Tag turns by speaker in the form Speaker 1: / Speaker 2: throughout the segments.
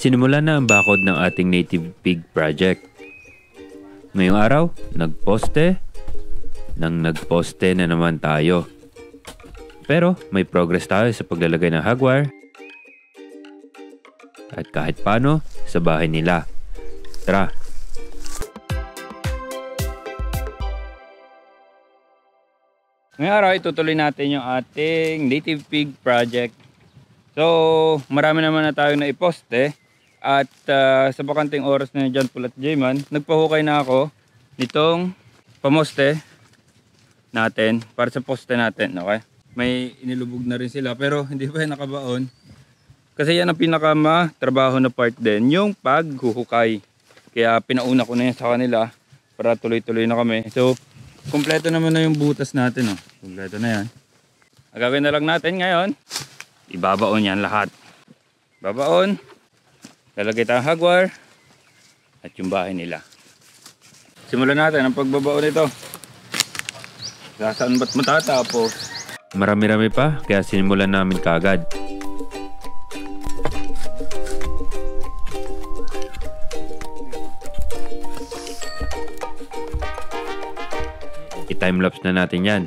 Speaker 1: Sinimula na ang bakod ng ating native pig project. Ngayong araw, nagposte na naman tayo. Pero may progress tayo sa paglalagay ng hagwire at kahit paano sa bahay nila. Tara! Ngayong araw, itutuloy natin yung ating native pig project. So, marami naman na tayo na iposte. At sa bakanting oras na John Paul at Jayman, nagpahukay na ako nitong pamoste natin para sa poste natin. Okay? May inilubog na rin sila pero hindi pa yan nakabaon. Kasi yan ang pinakamatrabaho na part din, yung paghuhukay. Kaya pinauna ko na yan sa kanila para tuloy-tuloy na kami. So, kumpleto naman na yung butas natin. Oh. Kumpleto na yan. Ang gagawin na lang natin ngayon, ibabaon yan lahat. Babaon. Lalagay tayong hagwire at yung bahay nila. Simulan natin ang pagbabaon nito. Saan ba't matatapos? Marami-rami pa kaya sinimulan namin kaagad. I-timelapse na natin yan.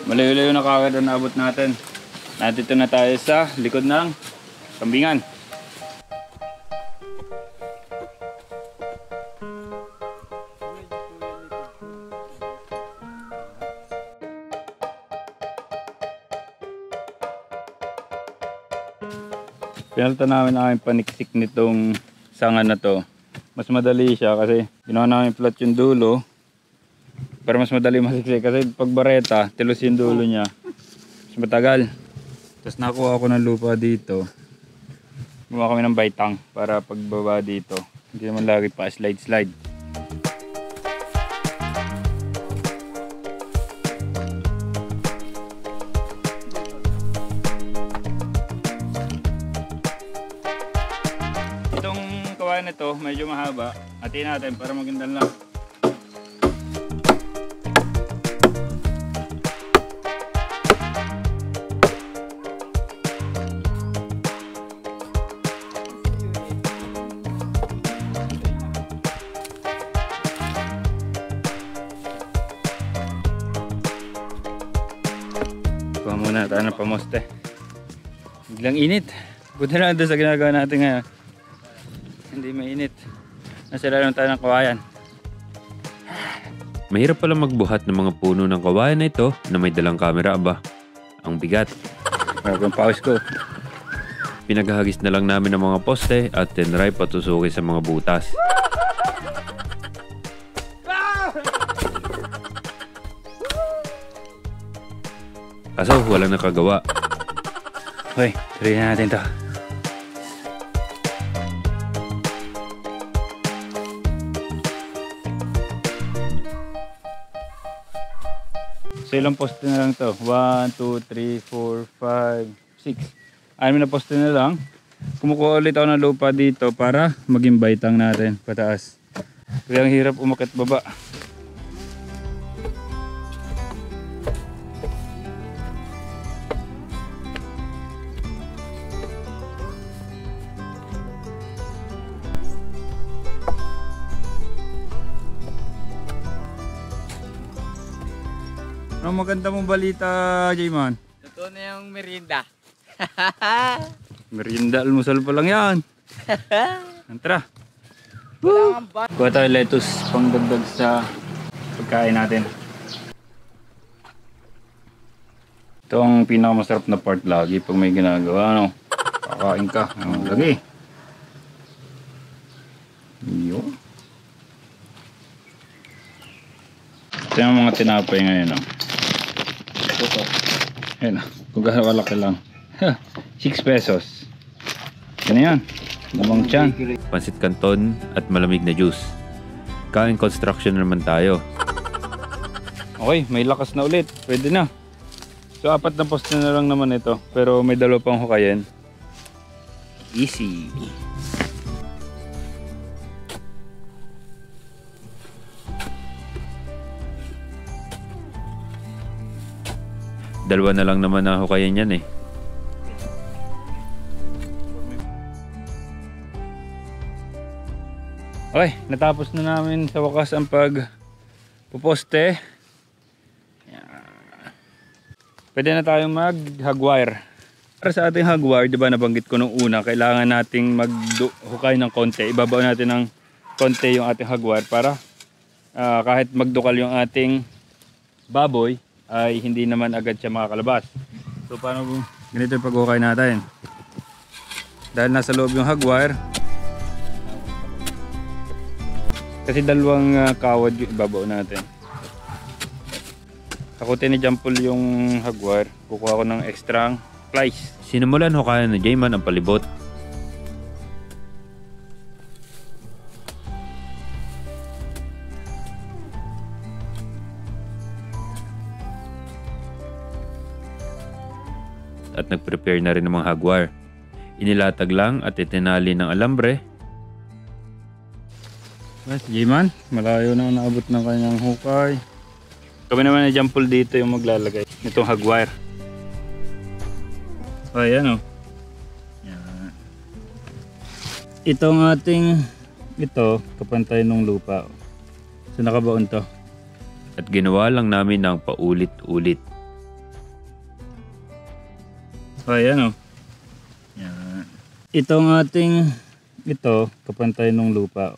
Speaker 1: Malayo-layo na kagad ang naabot natin. Nandito na tayo sa likod ng kambingan. Pinalta namin ang paniksik nitong sanga na to. Mas madali siya kasi ginawa namin flat yung dulo. Para mas madali masiksik kasi pag bareta, tilos yung dulo niya. Mas matagal. Tapos nakuha ako ng lupa dito. Gumawa kami ng baitang para pagbaba dito. Hindi naman lagi pa slide. Itong kawayan nito medyo mahaba. Hatiin natin para maganda lang. Kuha muna tayo ng pamoste. Biglang init. Buti na doon sa ginagawa natin ngayon. Hindi mainit. Nasa ilalim tayo ng kawayan. Mahirap pala magbuhat ng mga puno ng kawayan na ito na may dalang camera ba? Ang bigat. Marapang pawis ko. Pinaghahagis na lang namin ng mga poste at tinry patusukin sa mga butas. Kaso walang nakagawa. Hoy, try na natin to. So ilang poste na lang to? 1, 2, 3, 4, 5, 6. 6 na poste na lang. Kumukuha ulit ako ng lupa dito para maging baitang natin pataas. Kaya ang hirap umakyat baba. Ano maganda mong balita, Jayman?
Speaker 2: Totoo na yung merienda.
Speaker 1: Merienda, almusal pa lang yan. Tara. Kuha tayo lettuce pang dagdag sa pagkain natin. Ito ang pinakamasarap na part lagi pag may ginagawa. Ano? Kakain ka. Lagi. Yun. Ito yung mga tinapay ngayon. Ayan na, kung gano'n kalaki lang. 6 pesos. Yan yan. Lamang tiyan. Pansit canton at malamig na juice. Kain construction naman tayo. Okay, may lakas na ulit. Pwede na. So 4 na poste na lang naman ito. Pero may 2 pang hukayin. Easy. Dalawa na lang naman na hukayan yan eh. Okay, natapos na namin sa wakas ang pagpuposte. Pwede na tayong mag-hagwire. Para sa ating hagwire, di ba nabanggit ko nung una, kailangan nating maghukay ng konti. Ibabaw natin ng konti yung ating hagwire para kahit magdukal yung ating baboy ay hindi naman agad siya makakalabas. So paano ganito yung paghukay natin? Dahil nasa loob yung hagwire, kasi dalawang kawad yung ibabaw natin. Takutin ni Jampol yung hagwire, kukuha ko ng extra plies. Sinimulan hukayan ni Jayman ang palibot. At nag-prepare na rin ng mga hagwire. Inilatag lang at itinali ng alambre. Si Jayman, malayo na naabot ng kanyang hukay. Kami naman ni Jampol dito yung maglalagay nitong hagwire. O ayan o. Yan. Itong ating kapantay ng lupa. So nakabaon to. At ginawa lang namin ng paulit-ulit. O ayan o. Yan. Itong ating kapantay ng lupa.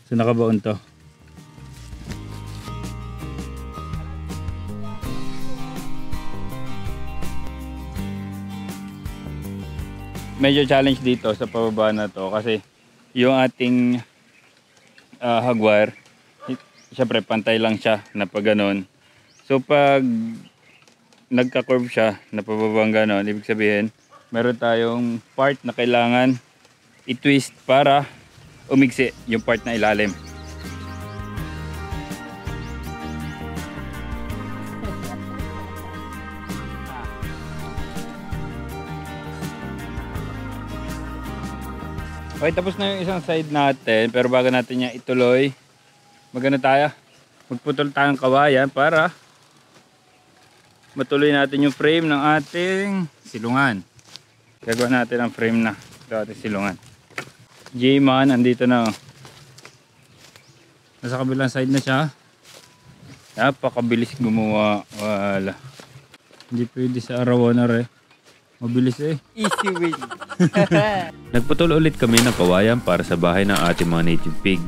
Speaker 1: So nakabaon to. Medyo challenge dito sa pababa na to kasi yung ating hagwire, syempre pantay lang siya na pag ganon. So pag nagka-curve siya na pababang ganon, ibig sabihin meron tayong part na kailangan i-twist para umigsi yung part na ilalim. Okay, tapos na yung isang side natin, pero bago natin niya ituloy, magputol tayong kawayan para matuloy natin yung frame ng ating silungan. Gagawa natin ang frame na ng ating silungan. Jayman, andito na. Nasa kabilang side na siya. Napakabilis gumawa. Wala. Hindi pwede sa arawan na rin. Mabilis eh.
Speaker 2: Easy win.
Speaker 1: Nagputol ulit kami ng kawayan para sa bahay ng ating mga native pig.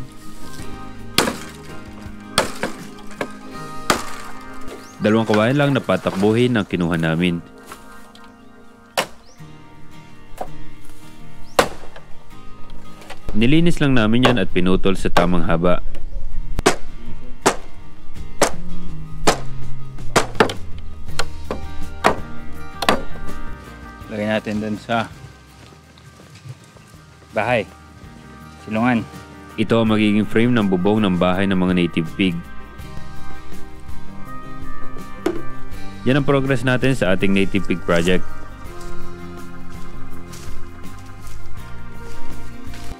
Speaker 1: Dalawang kawayan lang na patakbuhin ang kinuha namin. Nilinis lang namin yan at pinutol sa tamang haba. Lagay natin dun sa bahay, silungan. Ito ang magiging frame ng bubong ng bahay ng mga native pig. Yan ang progress natin sa ating native pig project.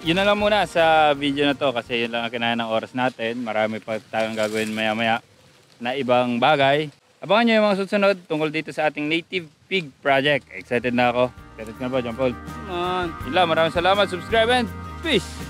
Speaker 1: Yun na lang muna sa video na to kasi yun lang ang kinain ng oras natin. Marami pa tayong gagawin maya maya na ibang bagay. Abangan nyo yung mga susunod tungkol dito sa ating native pig project. Excited na ako. Excited ka na ba, Jampol? Come on. Yun lang, maraming salamat. Subscribe and peace!